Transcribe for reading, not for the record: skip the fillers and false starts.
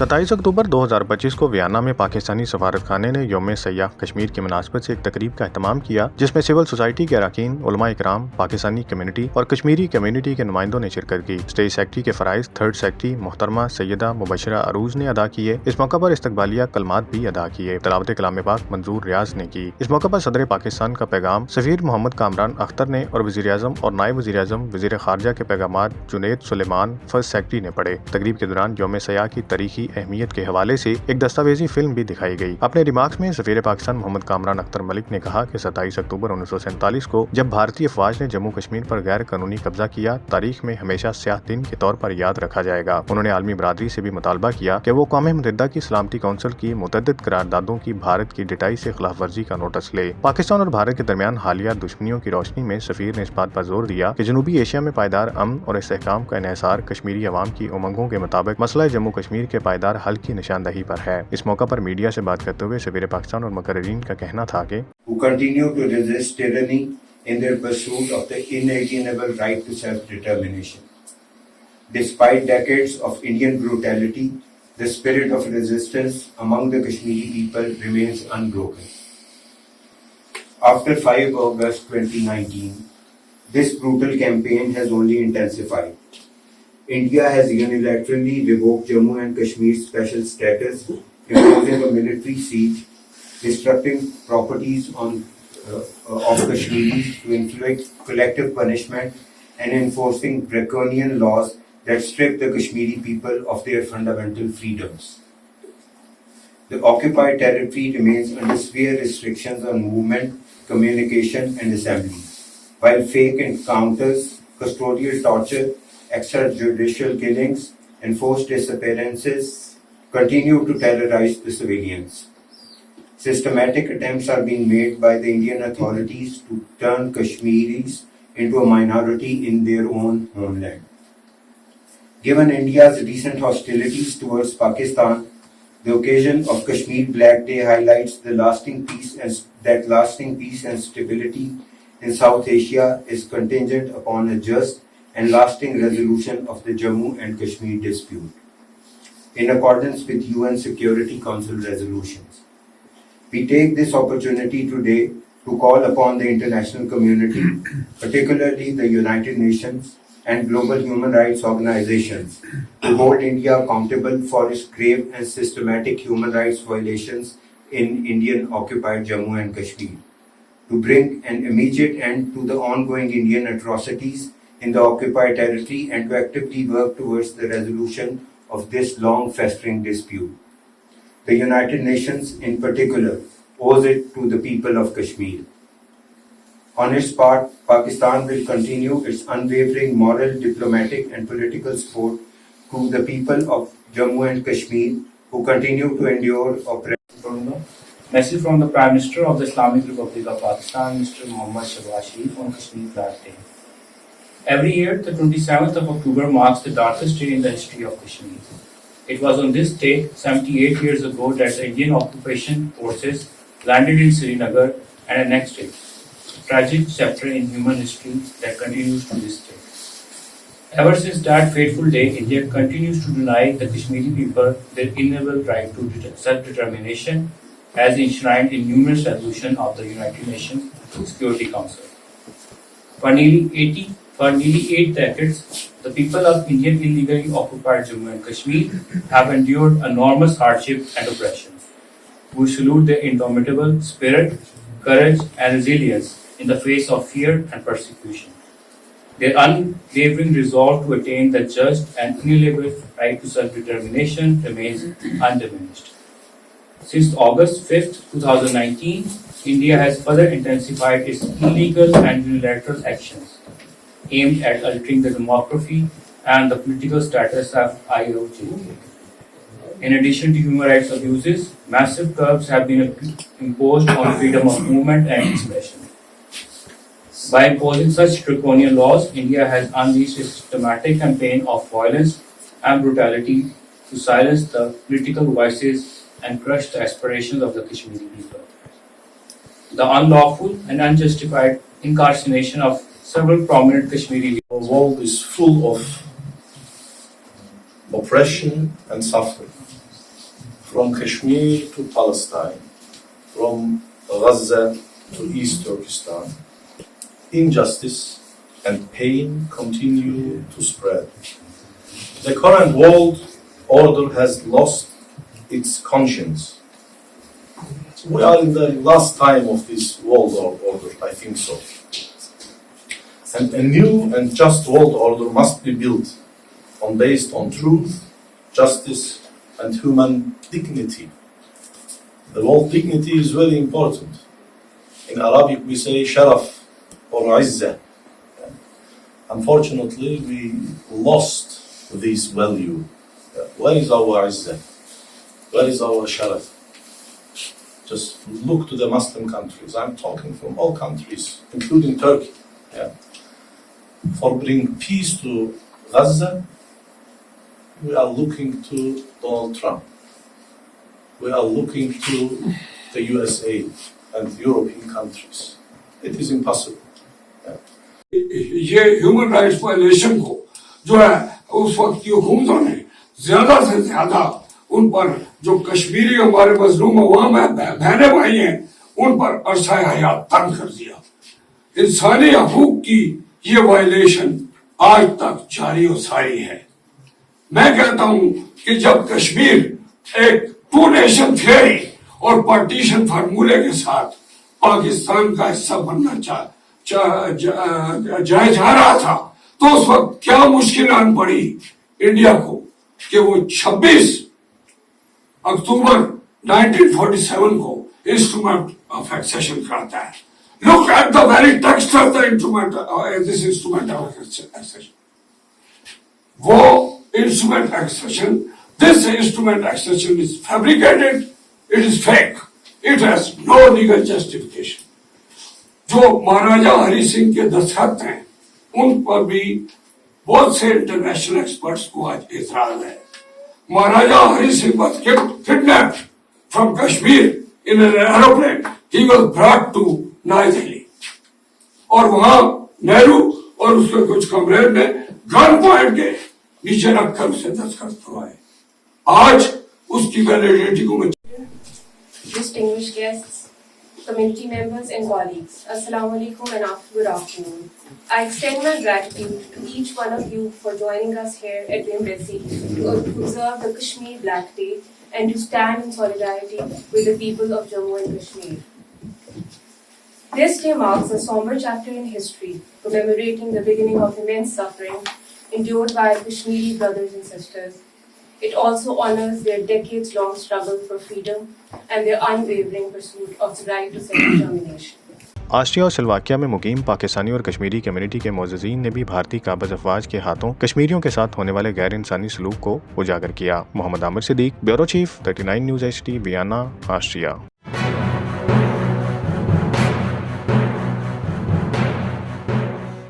27 अक्टूबर 2025 को वियना में पाकिस्तानी सफारतखाने ने यौम सयाह कश्मीर की मुनासबत से एक तकरीब का एहतमाम किया, जिसमें सिविल सोसाइटी के अरकान, उलमा इकराम, पाकिस्तानी कम्युनिटी और कश्मीरी कम्युनिटी के नुमाइंदों ने शिरकत की। स्टेट सेक्रेटरी के फराइज थर्ड सेक्रेटरी मोहतरमा सैयदा मुबशरा अरूज ने अदा किए। इस मौका पर इस्तकबालिया कलमात भी अदा किए। तलावत कलाम पाक मंजूर रियाज ने की। इस मौका पर सदर पाकिस्तान का पैगाम सफीर मोहम्मद कामरान अख्तर ने और वज़ीर आज़म और नायब वज़ीर आज़म वज़ीर खारजा के पैगामात जुनैद सुलेमान फर्स्ट सेक्रेटरी ने पढ़े। तकरीब के दौरान यौम सयाह की तारीखी अहमियत के हवाले से एक दस्तावेजी फिल्म भी दिखाई गई। अपने रिमार्क्स में सफीर पाकिस्तान मोहम्मद कामरान अख्तर मलिक ने कहा कि 27 अक्टूबर 1947 को जब भारतीय फौज ने जम्मू कश्मीर पर गैर कानूनी कब्जा किया, तारीख में हमेशा स्याह दिन के तौर पर याद रखा जाएगा। उन्होंने आलमी बरादरी से भी मुतालबा किया कि वो क़ौम मुत्तहिदा की सलामती कौंसिल की मुतअद्दिद करारदादों की भारत की डिटाई से खिलाफ वर्जी का नोटिस ले। पाकिस्तान और भारत के दरमियान हालिया दुश्मनियों की रोशनी में सफीर ने इस बात पर जोर दिया कि जनूबी एशिया में पायदार अमन और इस्तेहकाम का इन्हिसार कश्मीरी अवाम की उमंगों के मुताबिक मसला जम्मू कश्मीर के पायदार हल की निशानदही पर है। इस मौका पर मीडिया से बात करते हुए सफीर पाकिस्तान और मुकर्रिरीन का कहना था कि who continue to resist tyranny in their pursuit of the inalienable right to self-determination. Despite decades of Indian brutality, the spirit of resistance among the Kashmiri people remains unbroken. After 5 August 2019, this brutal campaign has only intensified. India has unilaterally revoked Jammu and Kashmir's special status, imposing a military siege, disrupting properties of Kashmiris to inflict collective punishment, and enforcing draconian laws that strip the Kashmiri people of their fundamental freedoms. The occupied territory remains under severe restrictions on movement, communication, and assembly, while fake encounters, custodial torture, extrajudicial killings, and forced disappearances continue to terrorize the civilians. Systematic attempts are being made by the Indian authorities to turn Kashmiris into a minority in their own homeland. Given India's recent hostilities towards Pakistan, the occasion of Kashmir Black Day highlights the lasting peace and stability in South Asia is contingent upon a just and lasting resolution of the Jammu and Kashmir dispute, in accordance with UN Security Council resolutions. We take this opportunity today to call upon the international community, particularly the United Nations and global human rights organizations, to hold India accountable for its grave and systematic human rights violations in Indian occupied Jammu and Kashmir, to bring an immediate end to the ongoing Indian atrocities in the occupied territory and to actively work towards the resolution of this long festering dispute. The United Nations in particular owes it to the people of Kashmir. On its part, Pakistan will continue its unwavering moral, diplomatic and political support to the people of Jammu and Kashmir who continue to endure oppression. Message from the Prime Minister of the Islamic Republic of Pakistan, Mr. Muhammad Kamran on Kashmir Black Day. Every year, the 27th of October marks the darkest day in the history of Kashmir. It was on this day, 78 years ago, that the Indian occupation forces landed in Srinagar and annexed it. A tragic chapter in human history that continues to this day. Ever since that fateful day, India continues to deny the Kashmiri people their inalienable right to self-determination as enshrined in numerous resolutions of the United Nations Security Council. For nearly 8 decades, the people of Indian illegally occupied Jammu and Kashmir have endured enormous hardship and oppression. We salute their indomitable spirit, courage, and resilience in the face of fear and persecution. Their unwavering resolve to attain the just and inalienable right to self-determination remains undiminished. Since August 5, 2019, India has further intensified its illegal and unilateral actions aimed at altering the demography and the political status of IOJ. In addition to human rights abuses, massive curbs have been imposed on freedom of movement and expression. By imposing such draconian laws, India has unleashed a systematic campaign of violence and brutality to silence the political voices and crush the aspirations of the Kashmiri people. The unlawful and unjustified incarceration of several prominent Kashmiri leaders. The world is full of oppression and suffering. from Kashmir to Palestine, from Gaza to East Turkestan, injustice and pain continue to spread. The current world order has lost its conscience. We are in the last time of this world order, I think so. And a new and just world order must be built based on truth, justice, and human dignity. The word dignity is very important. In Arabic we say sharaf or izzah. Unfortunately, we lost this value. Where is our izzah? Where is our sharaf? Just look to the Muslim countries. I'm talking from all countries, including Turkey. For bringing peace to Gaza, we are looking to Donald Trump. We are looking to the USA and European countries. It is impossible. ये human rights violation को जो है उस वक्त की हुकूमतों ने ज्यादा से ज्यादा उन पर जो कश्मीरी हमारे मजलूम अवाम है, बहने भाई हैं, उन पर अरसा हयात तंग कर दिया। इंसानी हकूक की ये वायलेशन आज तक जारी और सारी है। मैं कहता हूं कि जब कश्मीर एक टू नेशन थियरी और पार्टीशन फार्मूले के साथ पाकिस्तान का हिस्सा बनना जाया जा रहा था, तो उस वक्त क्या मुश्किलात पड़ी इंडिया को कि वो 26 अक्टूबर 1947 को इंस्ट्रूमेंट ऑफ एक्सेशन करता है। Look at the very text of the instrument, this instrument of accession. वो instrument accession, this instrument accession is fabricated, it is fake, it has no legal justification. जो महाराजा हरि सिंह के दस्तखत हैं, उन पर भी बहुत से इंटरनेशनल एक्सपर्ट्स को आज एतराज है। महाराजा Hari Singh was kidnapped from Kashmir in an aeroplane. He was brought to Nई Delhi और वहां नेहरू और उसके कुछ कमरेड ने गन पॉइंट के नीचे रखकर उसे दस्तखत करवाए। आज उसकी वैलिडिटी को Distinguished guests, community members and colleagues, Assalamu alaikum and good afternoon. I extend my gratitude to each one of you for joining us here at the embassy to observe the Kashmir Black Day and to stand in solidarity with the people of Jammu and Kashmir. This day marks a somber chapter in history, commemorating the beginning of immense suffering endured by Kashmiri brothers and sisters. It also honors their decades-long struggle for freedom and their unwavering pursuit of the right to self-determination. Austria और Slovakia में मुकीम पाकिस्तानी और Kashmiri community के मोअज़्ज़िज़ीन ने भी भारतीय काबिज़ अफ़वाज के हाथों कश्मीरियों के साथ होने वाले गैर इंसानी सलूक को उजागर किया। Mohammad Siddique, bureau chief 39 news HD, Vienna, Austria.